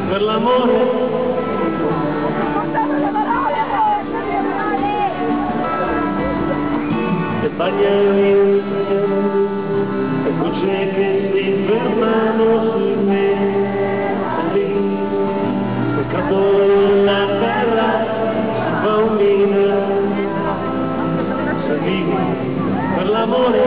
Per l'amore che bagnano e luce che si fermano su me lì peccato la terra si fa un mina se vivi per l'amore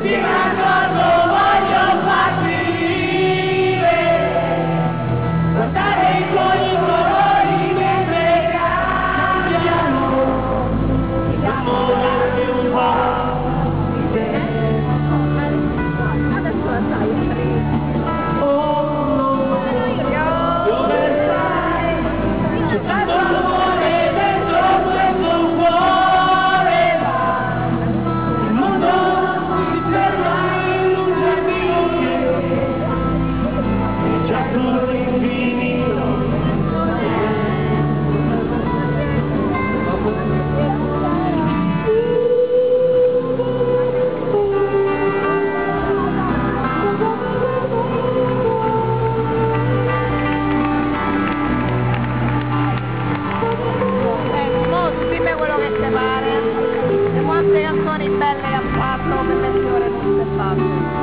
fino a quando voglio farti vivere, guardare con i colori mentre cambiano, l'amore che un po' di te. Oh no, dove stai? C'è tanto amore dentro questo cuore, il mondo dimmi quello che ti pare, e quante canzoni belle che ha fatto per le fiore non si è fatte.